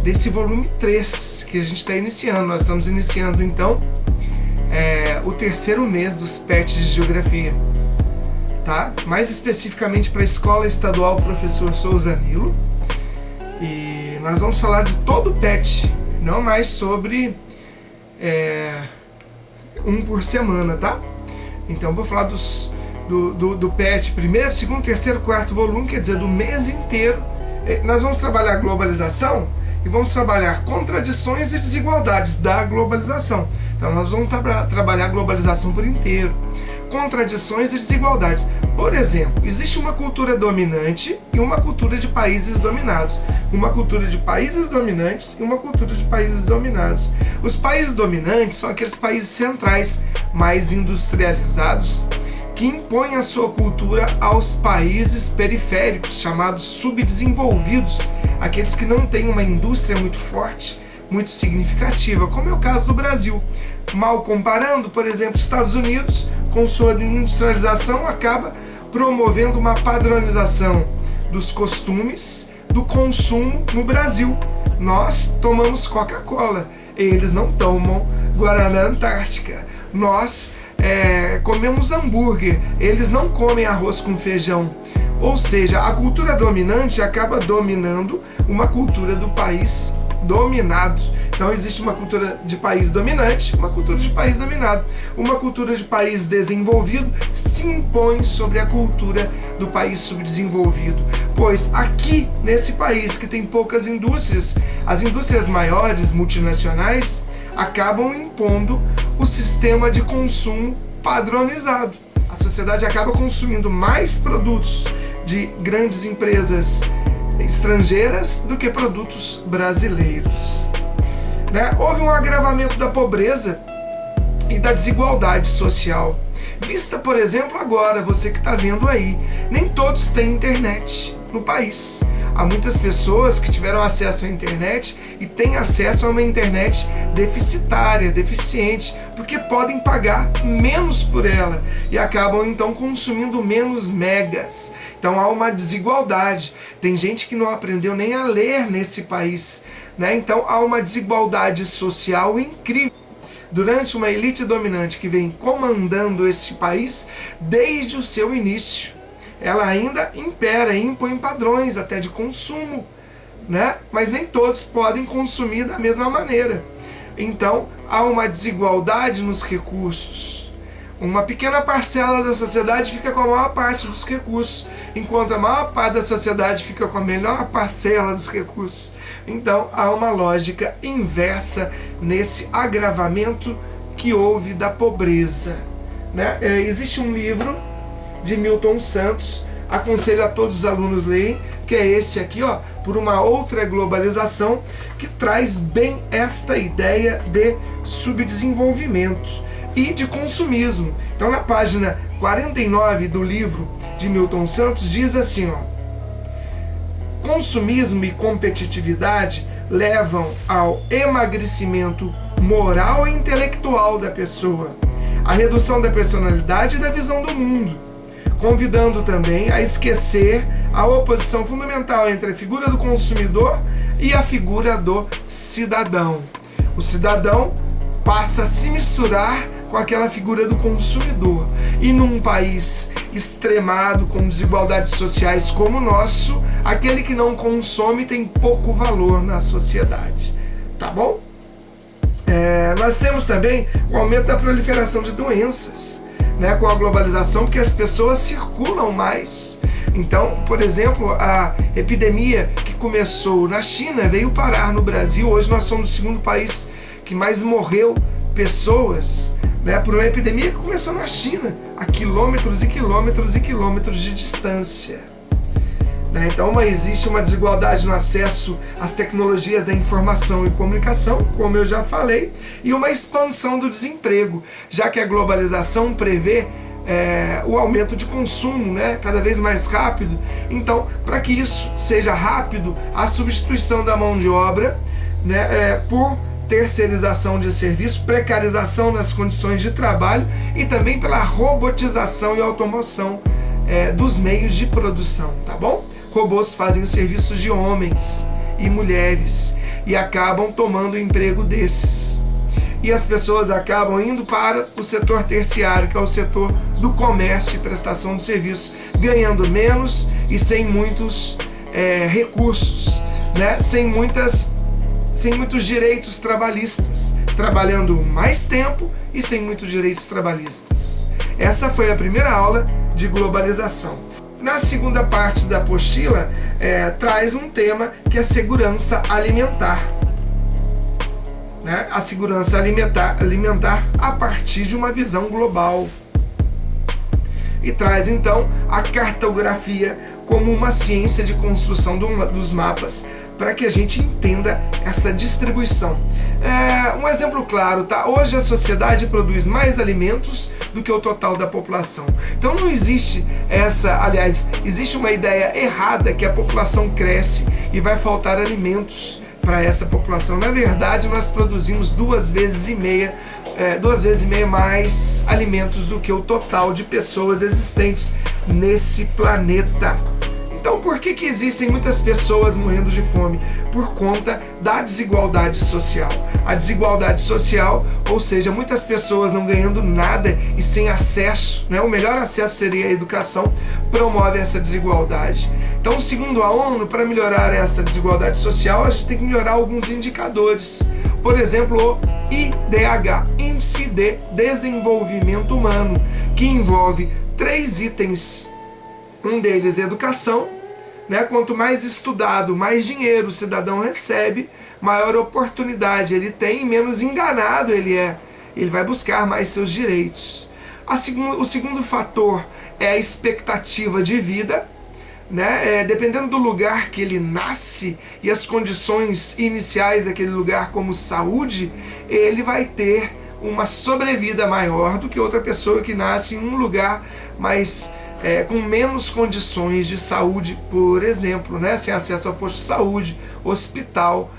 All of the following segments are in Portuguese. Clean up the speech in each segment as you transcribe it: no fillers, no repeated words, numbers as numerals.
desse volume 3 que a gente está iniciando. Nós estamos iniciando então o terceiro mês dos PETs de Geografia, tá? Mais especificamente para a Escola Estadual Professor Souza Nilo. E nós vamos falar de todo o PET, não mais sobre um por semana, tá? Então vou falar do PET primeiro, segundo, terceiro, quarto volume, quer dizer, do mês inteiro. Nós vamos trabalhar a globalização e vamos trabalhar contradições e desigualdades da globalização. Então nós vamos trabalhar a globalização por inteiro, contradições e desigualdades. Por exemplo, existe uma cultura dominante e uma cultura de países dominados. Uma cultura de países dominantes e uma cultura de países dominados. Os países dominantes são aqueles países centrais, mais industrializados, que impõem a sua cultura aos países periféricos, chamados subdesenvolvidos, aqueles que não têm uma indústria muito forte, muito significativa, como é o caso do Brasil. Mal comparando, por exemplo, os Estados Unidos, com sua industrialização, acaba promovendo uma padronização dos costumes, do consumo no Brasil. Nós tomamos Coca-Cola, eles não tomam Guaraná Antártica. Nós comemos hambúrguer, eles não comem arroz com feijão. Ou seja, a cultura dominante acaba dominando uma cultura do país dominado. Então existe uma cultura de país dominante, uma cultura de país dominado. Uma cultura de país desenvolvido se impõe sobre a cultura do país subdesenvolvido. Pois aqui, nesse país que tem poucas indústrias, as indústrias maiores, multinacionais, acabam impondo o sistema de consumo padronizado. A sociedade acaba consumindo mais produtos de grandes empresas estrangeiras do que produtos brasileiros. Houve um agravamento da pobreza e da desigualdade social. Vista, por exemplo, agora, você que está vendo aí, nem todos têm internet no país. Há muitas pessoas que tiveram acesso à internet e têm acesso a uma internet deficitária, deficiente, porque podem pagar menos por ela e acabam então consumindo menos megas. Então há uma desigualdade. Tem gente que não aprendeu nem a ler nesse país, né? Então há uma desigualdade social incrível durante uma elite dominante que vem comandando esse país desde o seu início. Ela ainda impera, impõe padrões até de consumo, né? Mas nem todos podem consumir da mesma maneira. Então há uma desigualdade nos recursos. Uma pequena parcela da sociedade fica com a maior parte dos recursos, enquanto a maior parte da sociedade fica com a menor parcela dos recursos. Então há uma lógica inversa nesse agravamento que houve da pobreza, né? Existe um livro de Milton Santos, aconselho a todos os alunos lerem, que é esse aqui, ó, Por uma Outra Globalização, que traz bem esta ideia de subdesenvolvimento e de consumismo. Então na página 49 do livro de Milton Santos diz assim, ó: consumismo e competitividade levam ao emagrecimento moral e intelectual da pessoa, à redução da personalidade e da visão do mundo, convidando também a esquecer a oposição fundamental entre a figura do consumidor e a figura do cidadão. O cidadão passa a se misturar com aquela figura do consumidor. E num país extremado, com desigualdades sociais como o nosso, aquele que não consome tem pouco valor na sociedade. Tá bom? Nós temos também o aumento da proliferação de doenças, né, com a globalização, porque as pessoas circulam mais. Então, por exemplo, a epidemia que começou na China veio parar no Brasil. Hoje nós somos o segundo país que mais morreu pessoas, né, por uma epidemia que começou na China, a quilômetros e quilômetros e quilômetros de distância. Então existe uma desigualdade no acesso às tecnologias da informação e comunicação, como eu já falei, e uma expansão do desemprego, já que a globalização prevê o aumento de consumo, né, cada vez mais rápido. Então, para que isso seja rápido, a substituição da mão de obra, né, por terceirização de serviço, precarização nas condições de trabalho e também pela robotização e automação dos meios de produção, tá bom? Robôs fazem os serviços de homens e mulheres. e acabam tomando o emprego desses. E as pessoas acabam indo para o setor terciário, que é o setor do comércio e prestação de serviços, ganhando menos e sem muitos recursos, né? sem muitos direitos trabalhistas, trabalhando mais tempo e sem muitos direitos trabalhistas. Essa foi a primeira aula de globalização. Na segunda parte da apostila, traz um tema que é segurança alimentar. Né? A segurança alimentar a partir de uma visão global. E traz então a cartografia como uma ciência de construção dos mapas para que a gente entenda essa distribuição. Um exemplo claro, tá? Hoje a sociedade produz mais alimentos do que o total da população. Então não existe existe uma ideia errada que a população cresce e vai faltar alimentos para essa população. Na verdade, nós produzimos 2,5 vezes mais alimentos do que o total de pessoas existentes nesse planeta. Então, por que existem muitas pessoas morrendo de fome? Por conta da desigualdade social. A desigualdade social, ou seja, muitas pessoas não ganhando nada e sem acesso, né? O melhor acesso seria a educação, promove essa desigualdade. Então, segundo a ONU, para melhorar essa desigualdade social, a gente tem que melhorar alguns indicadores. Por exemplo, o IDH, Índice de Desenvolvimento Humano, que envolve 3 itens. Um deles é educação, né? Quanto mais estudado, mais dinheiro o cidadão recebe, maior oportunidade ele tem, menos enganado ele é. Ele vai buscar mais seus direitos. O segundo fator é a expectativa de vida, né? Dependendo do lugar que ele nasce e as condições iniciais daquele lugar, como saúde, ele vai ter uma sobrevida maior do que outra pessoa que nasce em um lugar mais com menos condições de saúde, por exemplo, né? Sem acesso ao posto de saúde, hospital,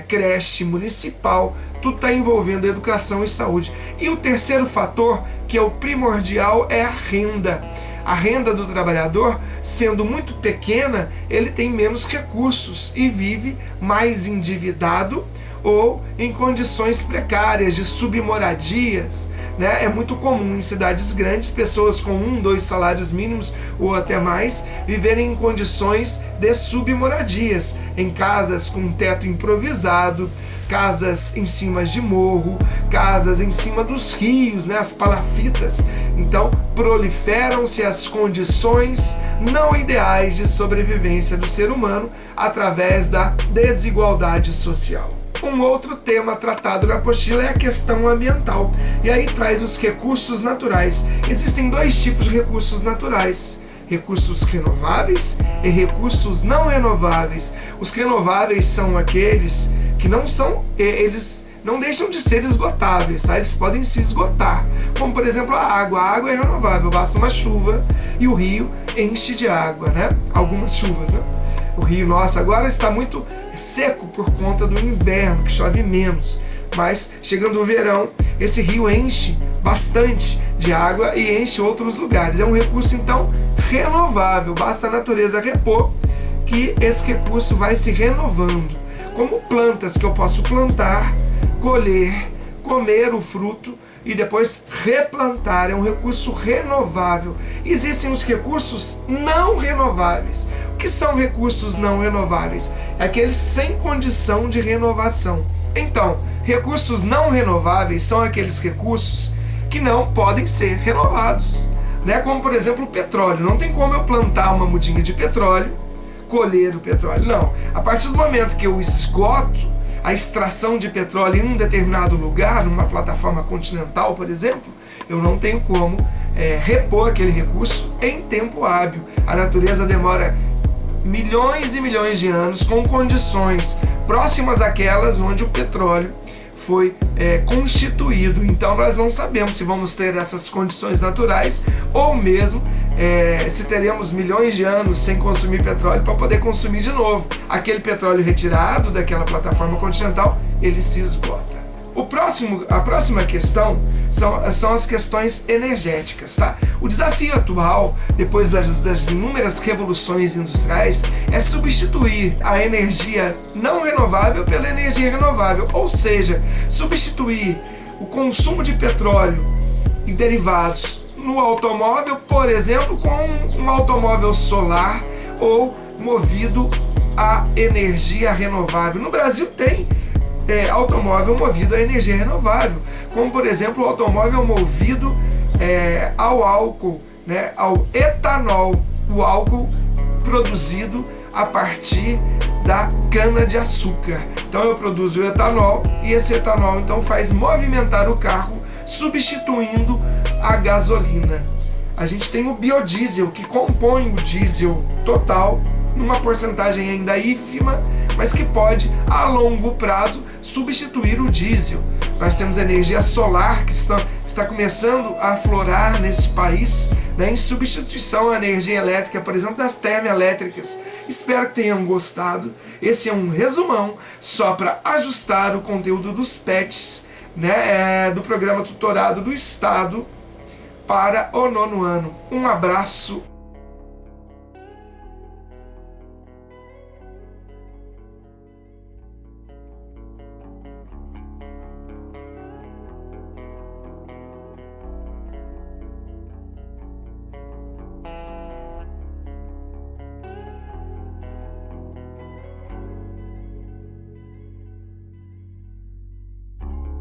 creche municipal, tudo está envolvendo educação e saúde. E o terceiro fator, que é o primordial, é a renda. A renda do trabalhador, sendo muito pequena, ele tem menos recursos e vive mais endividado ou em condições precárias de submoradias, né? É muito comum em cidades grandes pessoas com 1, 2 salários mínimos ou até mais viverem em condições de submoradias, em casas com teto improvisado, casas em cima de morro, casas em cima dos rios, né? As palafitas. Então proliferam-se as condições não ideais de sobrevivência do ser humano através da desigualdade social. Um outro tema tratado na apostila é a questão ambiental, e aí traz os recursos naturais. Existem 2 tipos de recursos naturais: recursos renováveis e recursos não renováveis. Os renováveis são aqueles que eles não deixam de ser esgotáveis, tá? Eles podem se esgotar, como por exemplo a água. A água é renovável, basta uma chuva e o rio enche de água, né? Algumas chuvas, né? O rio nosso agora está muito seco por conta do inverno, que chove menos. Mas chegando o verão, esse rio enche bastante de água e enche outros lugares. É um recurso então renovável, basta a natureza repor que esse recurso vai se renovando. Como plantas que eu posso plantar, colher, comer o fruto e depois replantar. É um recurso renovável. Existem os recursos não renováveis. O que são recursos não renováveis? É aqueles sem condição de renovação. Então, recursos não renováveis são aqueles recursos que não podem ser renovados, né? Como por exemplo o petróleo. Não tem como eu plantar uma mudinha de petróleo, colher o petróleo. Não. A partir do momento que eu esgoto a extração de petróleo em um determinado lugar, numa plataforma continental, por exemplo, eu não tenho como repor aquele recurso em tempo hábil. A natureza demora milhões e milhões de anos com condições próximas àquelas onde o petróleo foi constituído. Então nós não sabemos se vamos ter essas condições naturais ou mesmo se teremos milhões de anos sem consumir petróleo para poder consumir de novo. Aquele petróleo retirado daquela plataforma continental, ele se esgota. A próxima questão são as questões energéticas, tá? O desafio atual, depois das inúmeras revoluções industriais, é substituir a energia não renovável pela energia renovável, ou seja, substituir o consumo de petróleo e derivados no automóvel, por exemplo, com um automóvel solar ou movido a energia renovável. No Brasil tem automóvel movido a energia renovável, como por exemplo o automóvel movido ao álcool, né, ao etanol, o álcool produzido a partir da cana-de-açúcar. Então eu produzo o etanol e esse etanol então faz movimentar o carro, substituindo a gasolina. A gente tem o biodiesel, que compõe o diesel total, numa porcentagem ainda ínfima, mas que pode, a longo prazo, substituir o diesel. Nós temos a energia solar, que está começando a aflorar nesse país, né, em substituição à energia elétrica, por exemplo, das termoelétricas. Espero que tenham gostado. Esse é um resumão, só para ajustar o conteúdo dos PETs, né, do Programa Tutorado do Estado para o 9º ano. Um abraço.